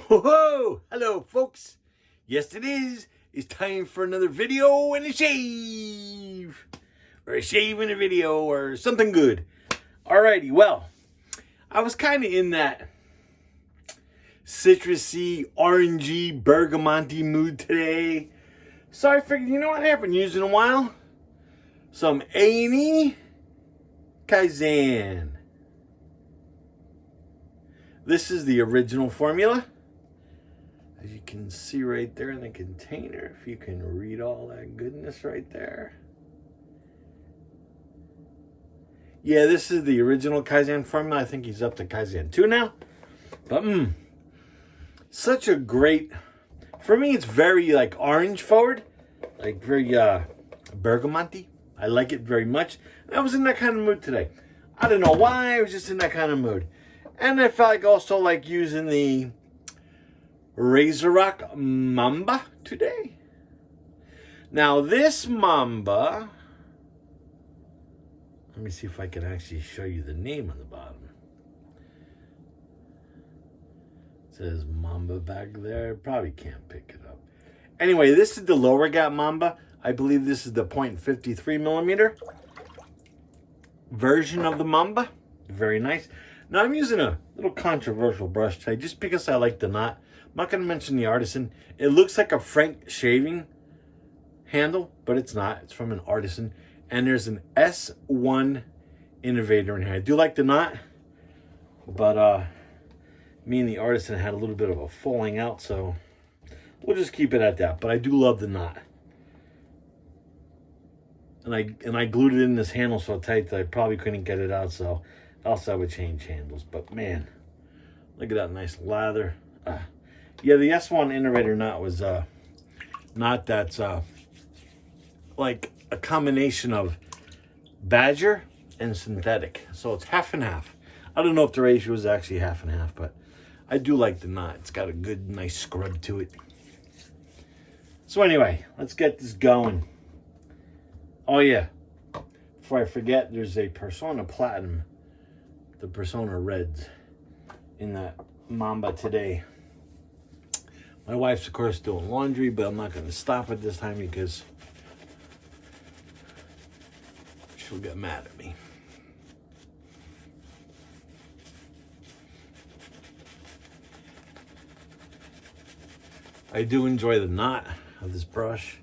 Whoa! Hello, folks. Yes, it is. It's time for another video and a shave. Or a shave and a video or something good. Alrighty, well, I was kind of in that citrusy, orangey, bergamonty mood today. So I figured, you know what I haven't used in a while? Some A&E Kaizen. This is the original formula. As you can see right there in the container, if you can read all that goodness right there. Yeah, this is the original Kaizen formula. I think he's up to Kaizen 2 now. But, such a great, for me it's very like orange forward. Like very bergamonty. I like it very much. I was in that kind of mood today. I don't know why, I was just in that kind of mood. And I felt like also like using the Razorock Mamba today. Now this Mamba, let me see if I can actually show you the name on the bottom. It says Mamba back there. Probably can't pick it up. Anyway, this is the lower gap Mamba. I believe this is the .53 millimeter version of the Mamba. Very nice. Now I'm using a little controversial brush today just because I like the knot. I'm not going to mention the Artisan. It looks like a Frank shaving handle, but it's not. It's from an Artisan. And there's an S-1 Innovator in here. I do like the knot, but me and the Artisan had a little bit of a falling out, so we'll just keep it at that. But I do love the knot. And I glued it in this handle so tight that I probably couldn't get it out, so else I would change handles. But man, look at that nice lather. Yeah, the S-1 Innovator knot was knot that's like a combination of badger and synthetic. So it's half and half. I don't know if the ratio is actually half and half, but I do like the knot. It's got a good, nice scrub to it. So anyway, let's get this going. Oh yeah, before I forget, there's a Persona Platinum, the Persona Reds, in that Mamba today. My wife's, of course, doing laundry, but I'm not going to stop it this time because she'll get mad at me. I do enjoy the knot of this brush.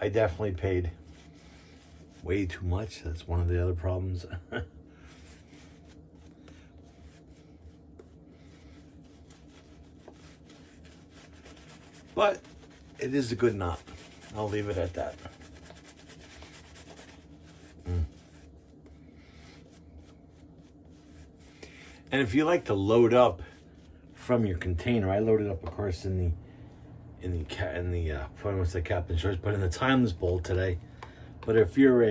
I definitely paid way too much. That's one of the other problems. But it is a good knot. I'll leave it at that. And if you like to load up from your container, I loaded up, of course, in the what's the Captain Shorts, but in the Timeless bowl today. But if you're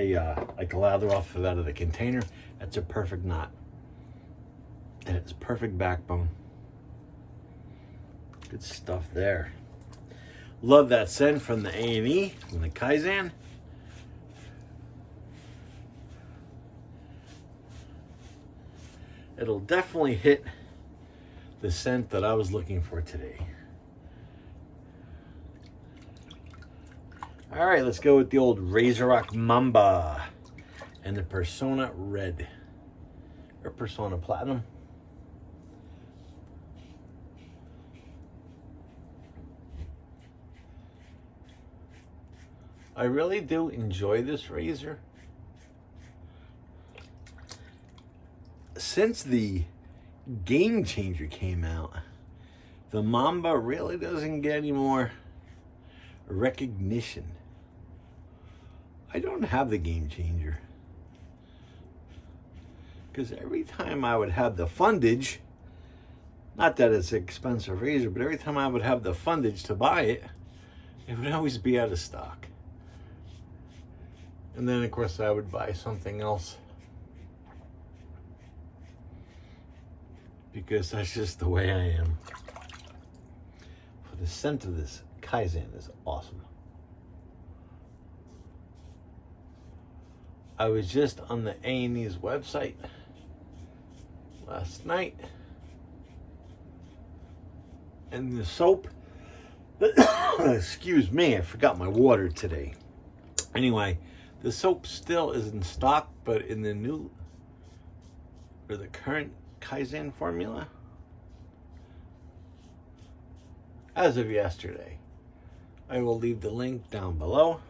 like a lather off of out of the container, that's a perfect knot. And it's perfect backbone. Good stuff there. Love that scent from the A&E, from the Kaizen. It'll definitely hit the scent that I was looking for today. All right, let's go with the old Razorock Mamba and the Persona Red, or Persona Platinum. I really do enjoy this razor. Since the Game Changer came out, the Mamba really doesn't get any more recognition. I don't have the Game Changer because every time I would have the fundage, not that it's an expensive razor, but every time I would have the fundage to buy it, it would always be out of stock. And then of course I would buy something else because that's just the way I am. But the scent of this Kaizen is awesome. I was just on the A&E's website last night And the soap, excuse me, I forgot my water today. Anyway, the soap still is in stock, but in the new, or the current Kaizen formula, as of yesterday. I will leave the link down below.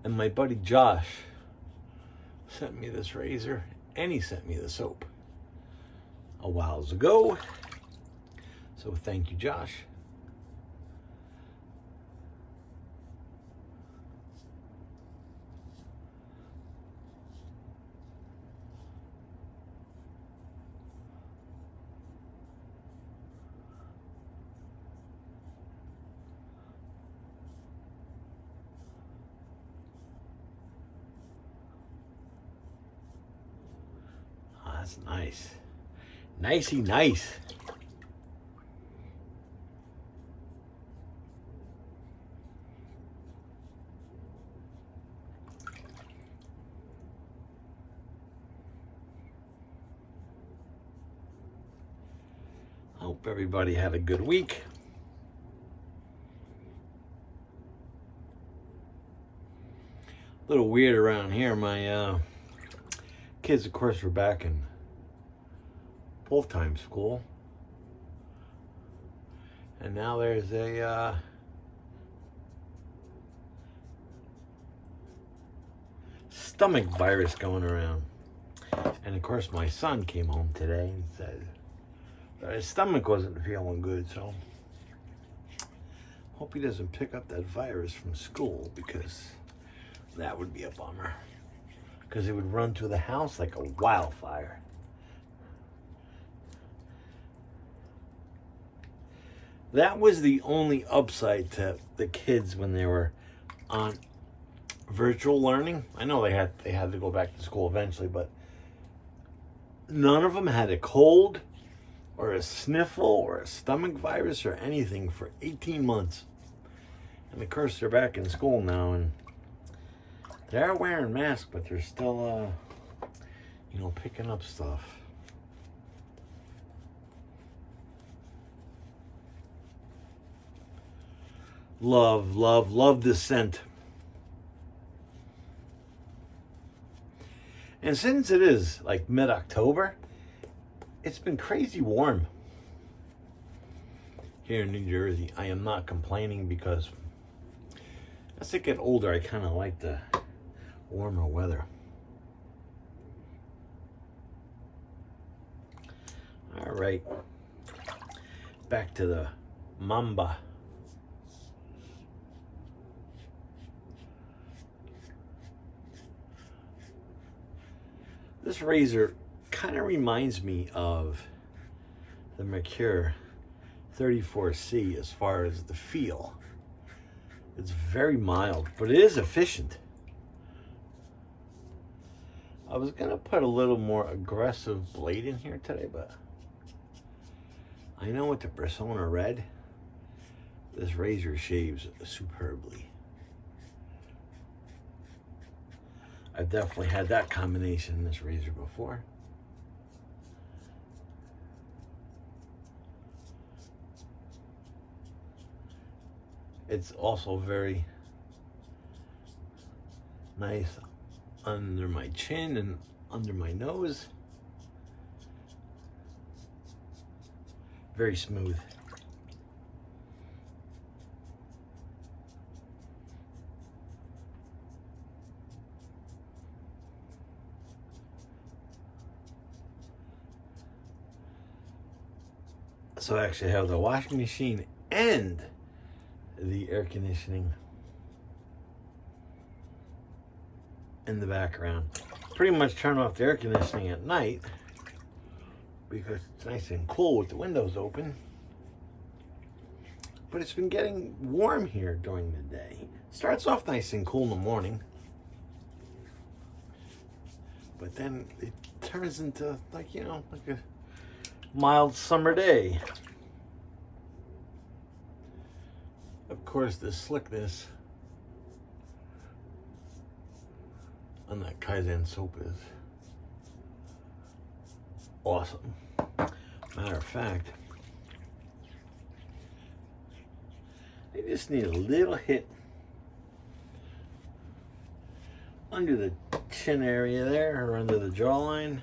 And my buddy Josh sent me this razor, and he sent me the soap a while ago. So thank you, Josh. That's nice. Nicey nice. Hope everybody had a good week. A little weird around here. My kids, of course, were back in full-time school, and now there's a stomach virus going around. And of course my son came home today and said that his stomach wasn't feeling good, so hope he doesn't pick up that virus from school, because that would be a bummer, because it would run through the house like a wildfire. That was the only upside to the kids when they were on virtual learning. I know they had to go back to school eventually, but none of them had a cold or a sniffle or a stomach virus or anything for 18 months. And of course they're back in school now, and they're wearing masks, but they're still picking up stuff. Love, love, love this scent. And since it is like mid-October, it's been crazy warm here in New Jersey. I am not complaining, because as I get older, I kind of like the warmer weather. All right, back to the Mamba. This razor kind of reminds me of the Mercure 34C as far as the feel. It's very mild, but it is efficient. I was going to put a little more aggressive blade in here today, but I know with the Persona Red, this razor shaves superbly. I've definitely had that combination in this razor before. It's also very nice under my chin and under my nose. Very smooth. So I actually have the washing machine and the air conditioning in the background. Pretty much turn off the air conditioning at night because it's nice and cool with the windows open. But it's been getting warm here during the day. Starts off nice and cool in the morning, but then it turns into like a mild summer day. Of of course, the slickness on that Kaizen soap is awesome. Matter of fact, I just need a little hit under the chin area there, or under the jawline.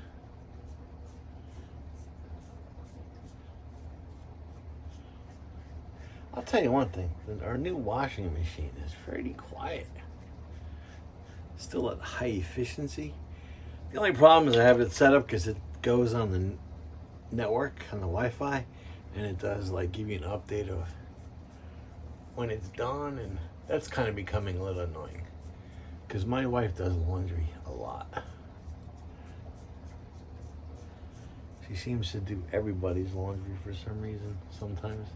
I'll tell you one thing, our new washing machine is pretty quiet. Still at high efficiency. The only problem is I have it set up because it goes on the network, on the Wi-Fi, and it does like give you an update of when it's done, and that's kind of becoming a little annoying because my wife does laundry a lot. She seems to do everybody's laundry for some reason sometimes.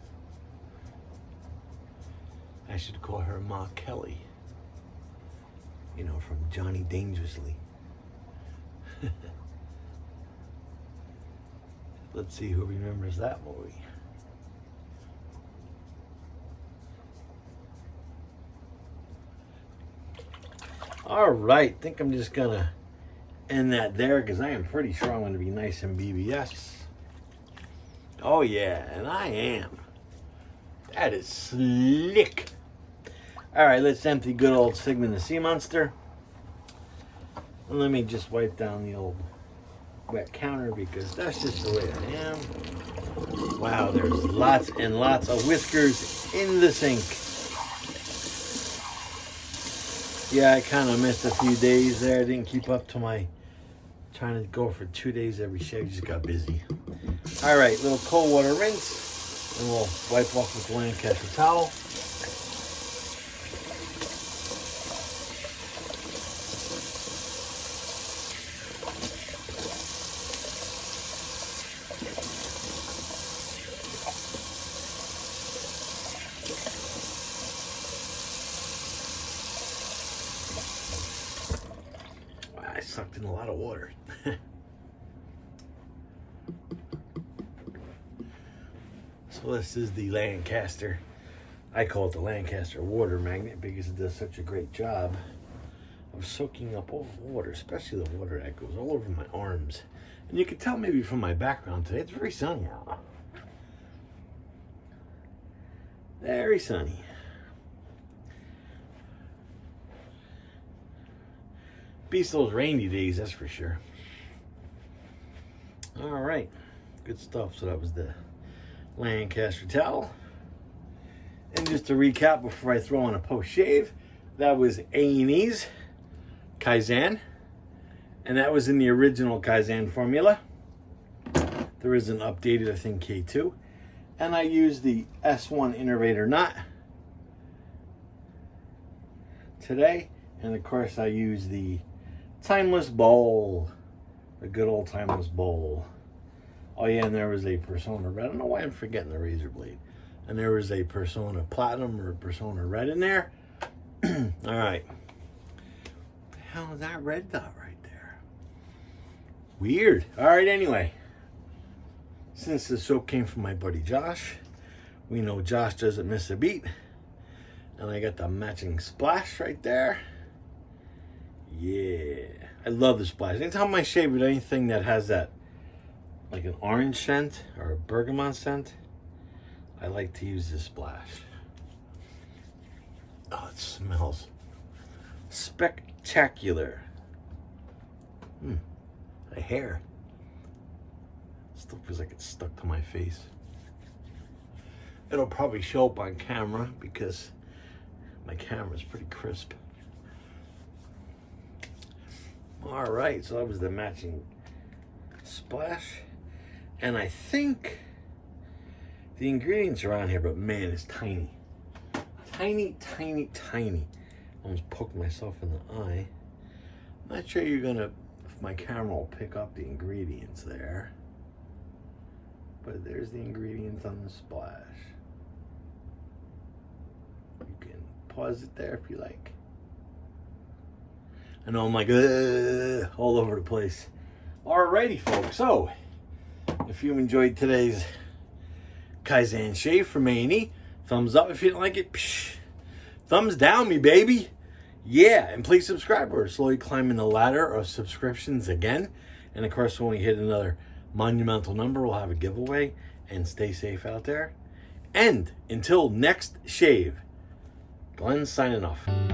I should call her Ma Kelly. You know, from Johnny Dangerously. Let's see who remembers that movie. All right, think I'm just gonna end that there because I am pretty sure I'm gonna be nice and BBS. Oh yeah, and I am. That is slick. All right, let's empty good old Sigmund the Sea Monster. And let me just wipe down the old wet counter because that's just the way I am. Wow, there's lots and lots of whiskers in the sink. Yeah, I kind of missed a few days there. I didn't keep up to my trying to go for 2 days every shave. Just got busy. All right, little cold water rinse. And we'll wipe off with the Lancaster Towel. Wow, I sucked in a lot of water. So this is the Lancaster. I call it the Lancaster water magnet because it does such a great job of soaking up all the water, especially the water that goes all over my arms. And you can tell maybe from my background today, it's very sunny out. Very sunny. Beats those rainy days, that's for sure. All right, good stuff. So that was the Lancaster Towel. And just to recap before I throw on a post shave, that was A&E's Kaizen, and that was in the original Kaizen formula. There is an updated, I think, K2, and I used the S-1 Innovator knot today, and of course I used the Timeless Bowl, the good old Timeless Bowl. Oh yeah, and there was a Persona Red. I don't know why I'm forgetting the razor blade. And there was a Persona Platinum or a Persona Red in there. All right. What the hell is that red dot right there? Weird. All right, anyway. Since the soap came from my buddy Josh, we know Josh doesn't miss a beat. And I got the matching splash right there. Yeah. I love the splash. Anytime I shave with anything that has that, like an orange scent or a bergamot scent, I like to use this splash. Oh, it smells spectacular. The hair still feels like it's stuck to my face. It'll probably show up on camera because my camera's pretty crisp. All right, so that was the matching splash. And I think the ingredients are on here, but man, it's tiny. Tiny, tiny, tiny. Almost poked myself in the eye. I'm not sure if my camera will pick up the ingredients there. But there's the ingredients on the splash. You can pause it there if you like. I know I'm like, all over the place. Alrighty, folks. So, if you enjoyed today's Kaizen shave from A&E, Thumbs up if you didn't like it. Psh. Thumbs down, me baby. Yeah, and please subscribe. We're slowly climbing the ladder of subscriptions again. And of course, when we hit another monumental number, we'll have a giveaway. And stay safe out there. And until next shave, Glenn's signing off.